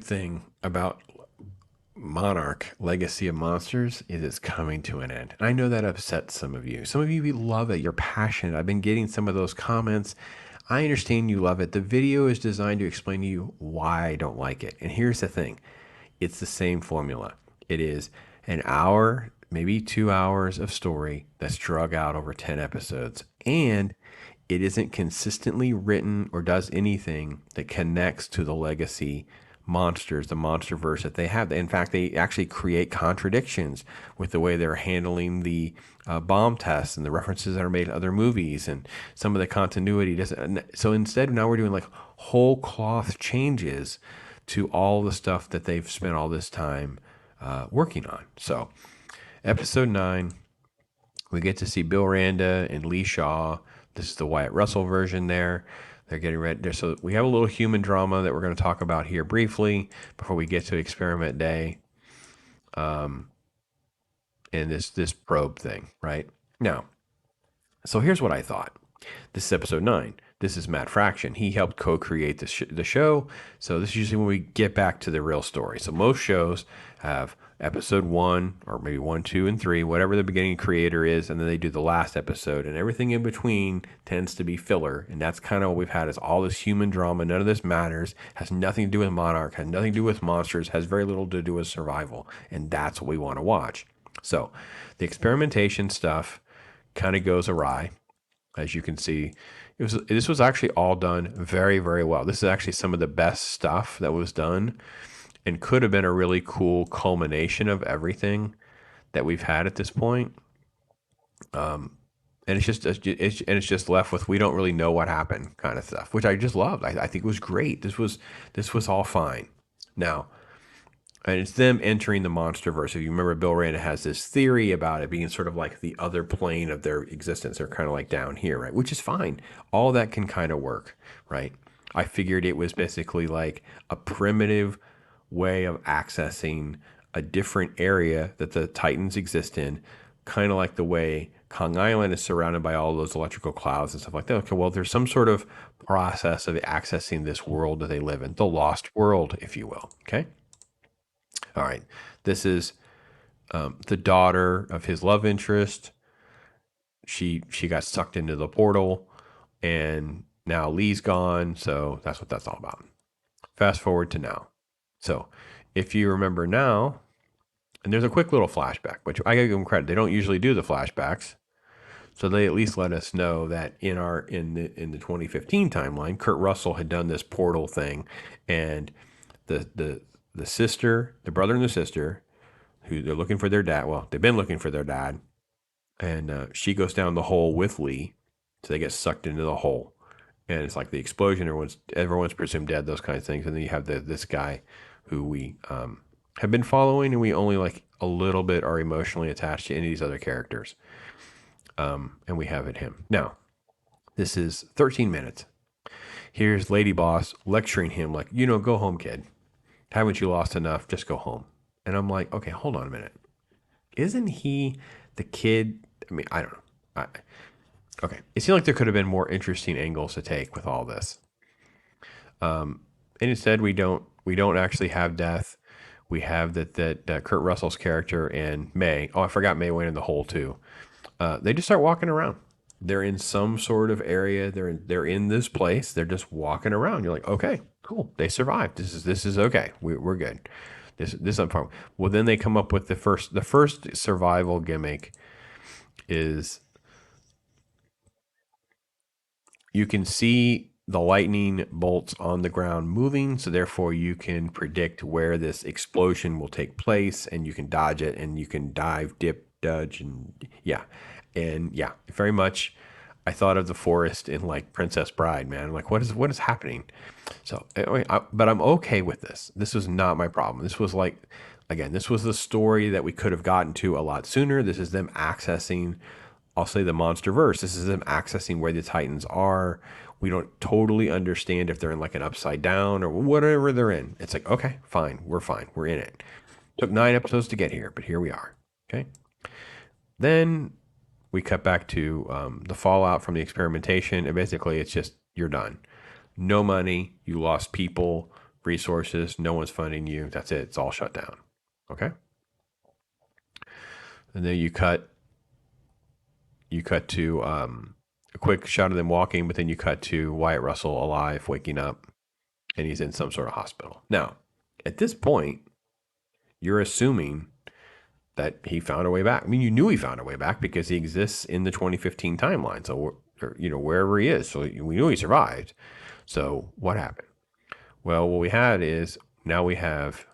thing about Monarch Legacy of Monsters is it's coming to an end. And I know that upsets some of you. Some of you love it. You're passionate. I've been getting some of those comments. I understand you love it. The video is designed to explain to you why I don't like it. And here's the thing. It's the same formula. It is an hour, maybe 2 hours of story that's drug out over 10 episodes. And it isn't consistently written or does anything that connects to the legacy monsters, the monsterverse that they have. In fact, they actually create contradictions with the way they're handling the bomb tests and the references that are made to other movies and some of the continuity doesn't. So instead, now we're doing like whole cloth changes to all the stuff that they've spent all this time working on. So, episode 9, we get to see Bill Randa and Lee Shaw. This is the Wyatt Russell version there. They're getting ready there. So we have a little human drama that we're going to talk about here briefly before we get to Experiment Day. And this probe thing, right? Now, so here's what I thought. This is episode 9. This is Matt Fraction. He helped co-create the show. So this is usually when we get back to the real story. So most shows have episode 1 or maybe 1, 2, and 3, whatever the beginning creator is, and then they do the last episode, and everything in between tends to be filler. And that's kind of what we've had is all this human drama. None of this matters. Has nothing to do with Monarch. Has nothing to do with monsters. Has very little to do with survival. And that's what we want to watch. So the experimentation stuff kind of goes awry. As you can see, this was actually all done very, very well. This is actually some of the best stuff that was done and could have been a really cool culmination of everything that we've had at this point. And it's just left with we don't really know what happened kind of stuff, which I just loved. I think it was great. This was all fine. Now, and it's them entering the monsterverse. If you remember, Bill Randa has this theory about it being sort of like the other plane of their existence. They're kind of like down here, right? Which is fine. All that can kind of work, right? I figured it was basically like a primitive way of accessing a different area that the Titans exist in, kind of like the way Kong Island is surrounded by all those electrical clouds and stuff like that. Okay, well, there's some sort of process of accessing this world that they live in, the lost world, if you will, okay? All right, this is the daughter of his love interest. She got sucked into the portal, and now Lee's gone, so that's what that's all about. Fast forward to now. So if you remember now, and there's a quick little flashback, which I gotta give them credit. They don't usually do the flashbacks, so they at least let us know that in the 2015 timeline, Kurt Russell had done this portal thing, and the sister, the brother and the sister, who they're looking for their dad. Well, they've been looking for their dad, and she goes down the hole with Lee, so they get sucked into the hole, and it's like the explosion. Everyone's presumed dead, those kinds of things, and then you have this guy who we have been following, and we only like a little bit are emotionally attached to any of these other characters, and we have him now. This is 13 minutes. Here's Lady Boss lecturing him like, go home, kid. Haven't you lost enough? Just go home. And I'm like, okay, hold on a minute. Isn't he the kid? I mean, I don't know. Okay. It seemed like there could have been more interesting angles to take with all this. And instead, we don't actually have death. We have that Kurt Russell's character and May. Oh, I forgot May went in the hole too. They just start walking around. They're in some sort of area. They're in this place. They're just walking around. You're like, okay, cool. They survived. This is okay. We're good. This is a problem. Well, then they come up with the first survival gimmick is you can see the lightning bolts on the ground moving, so therefore you can predict where this explosion will take place, and you can dodge it, and you can dive, dip, dodge, and very much. I thought of the forest in like Princess Bride, man. I'm like, what is happening? So, anyway, but I'm okay with this. This was not my problem. This was like, again, this was the story that we could have gotten to a lot sooner. This is them accessing, I'll say, the monsterverse. This is them accessing where the Titans are. We don't totally understand if they're in like an upside down or whatever they're in. It's like, okay, fine. We're in it. Took 9 episodes to get here, but here we are. Okay. Then we cut back to the fallout from the experimentation. And basically, it's just, you're done. No money. You lost people resources. No one's funding you. That's it. It's all shut down. Okay. And then you cut to a quick shot of them walking, but then you cut to Wyatt Russell alive, waking up, and he's in some sort of hospital. Now, at this point, you're assuming that he found a way back. I mean, you knew he found a way back because he exists in the 2015 timeline. So, wherever he is. So we knew he survived. So what happened? Well, what we had is now we have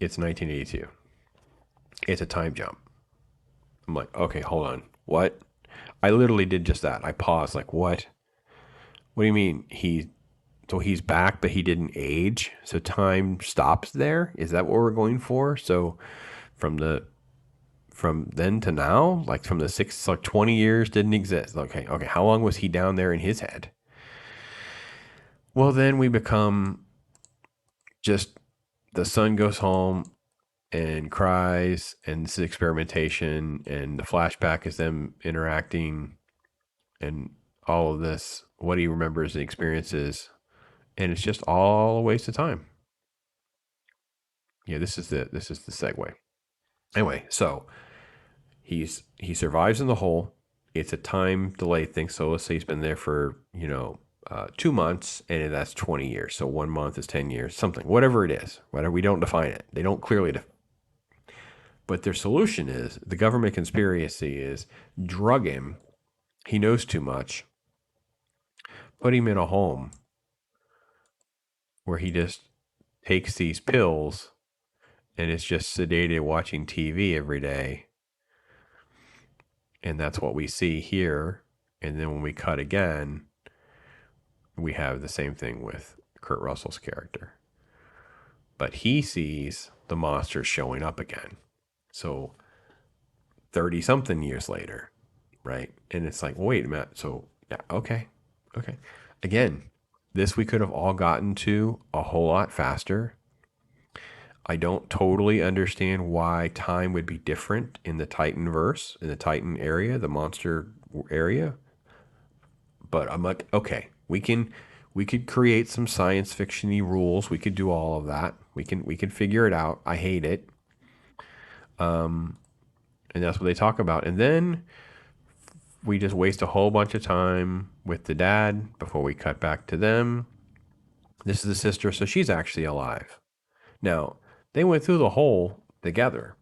it's 1982. It's a time jump. I'm like, okay, hold on. What? I literally did just that. I paused, like, what? What do you mean so he's back, but he didn't age? So time stops there? Is that what we're going for? So from then to now, like from the 20 years didn't exist. Okay, how long was he down there in his head? Well, then we become just the son goes home and cries, and this is experimentation, and the flashback is them interacting, and all of this, what he remembers and experiences, and it's just all a waste of time. Yeah, this is the segue. Anyway, so he survives in the hole. It's a time delay thing. So let's say he's been there for 2 months, and that's 20 years. So 1 month is 10 years, something, whatever it is. Whatever, we don't define it. They don't clearly define. But their solution is, the government conspiracy is, drug him. He knows too much. Put him in a home where he just takes these pills and is just sedated watching TV every day. And that's what we see here. And then when we cut again, we have the same thing with Kurt Russell's character. But he sees the monsters showing up again. So 30 something years later, right? And it's like, wait a minute. So, yeah, okay. Again, this we could have all gotten to a whole lot faster. I don't totally understand why time would be different in the Titan verse, in the Titan area, the monster area. But I'm like, okay, we could create some science fiction-y rules. We could do all of that. We can figure it out. I hate it. And that's what they talk about. And then we just waste a whole bunch of time with the dad before we cut back to them. This is the sister, so she's actually alive. Now, they went through the hole together.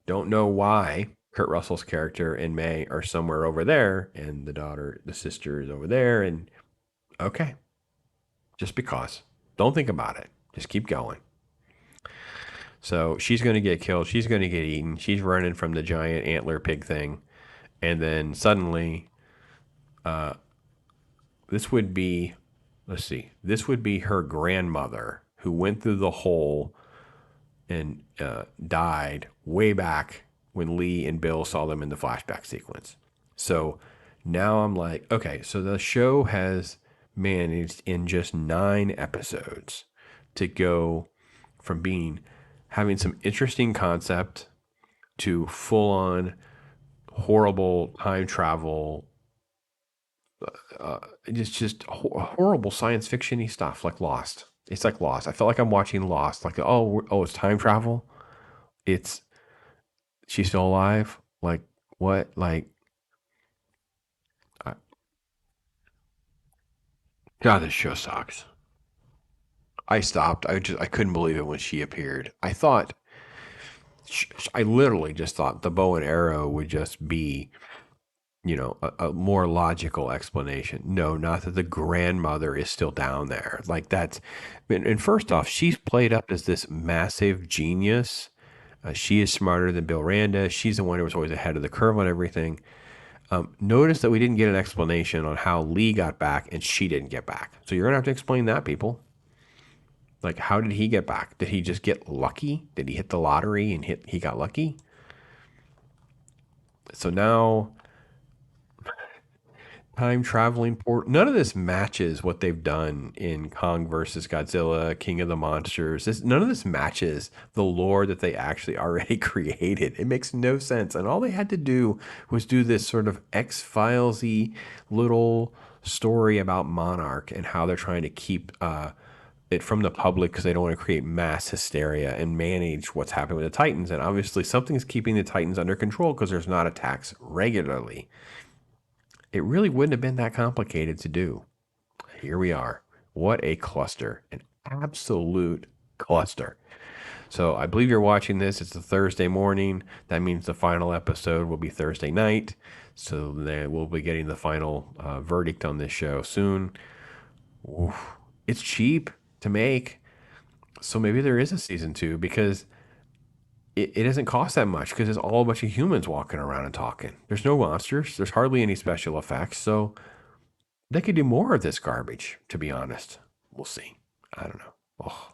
Don't know why Kurt Russell's character and May are somewhere over there, and the sister is over there, and okay. Just because. Don't think about it. Just keep going. So she's going to get killed. She's going to get eaten. She's running from the giant antler pig thing. And then suddenly, this would be her grandmother who went through the hole and died way back when Lee and Bill saw them in the flashback sequence. So now I'm like, okay, so the show has managed in just 9 episodes to go from having some interesting concept to full on horrible time travel. It's just horrible science fiction-y stuff, like Lost. It's like Lost. I felt like I'm watching Lost. Like, it's time travel. She's still alive. Like, what? Like, God, this show sucks. I stopped. I couldn't believe it when she appeared. I literally just thought the bow and arrow would just be, a more logical explanation. No, not that the grandmother is still down there. Like, and first off, she's played up as this massive genius. She is smarter than Bill Randa. She's the one who was always ahead of the curve on everything. Notice that we didn't get an explanation on how Lee got back and she didn't get back. So you're going to have to explain that, people. Like, how did he get back? Did he just get lucky? Did he hit the lottery and he got lucky? So now, time traveling port. None of this matches what they've done in Kong versus Godzilla, King of the Monsters. None of this matches the lore that they actually already created. It makes no sense. And all they had to do was do this sort of X-Files-y little story about Monarch and how they're trying to keep it from the public because they don't want to create mass hysteria and manage what's happening with the Titans. And obviously, something's keeping the Titans under control because there's not attacks regularly. It really wouldn't have been that complicated to do. Here we are. What a cluster. An absolute cluster. So I believe you're watching this. It's a Thursday morning. That means the final episode will be Thursday night. So then we'll be getting the final verdict on this show soon. Oof. It's cheap to make. So maybe there is a season 2 because it doesn't cost that much because it's all a bunch of humans walking around and talking. There's no monsters. There's hardly any special effects. So they could do more of this garbage, to be honest. We'll see. I don't know. Oh.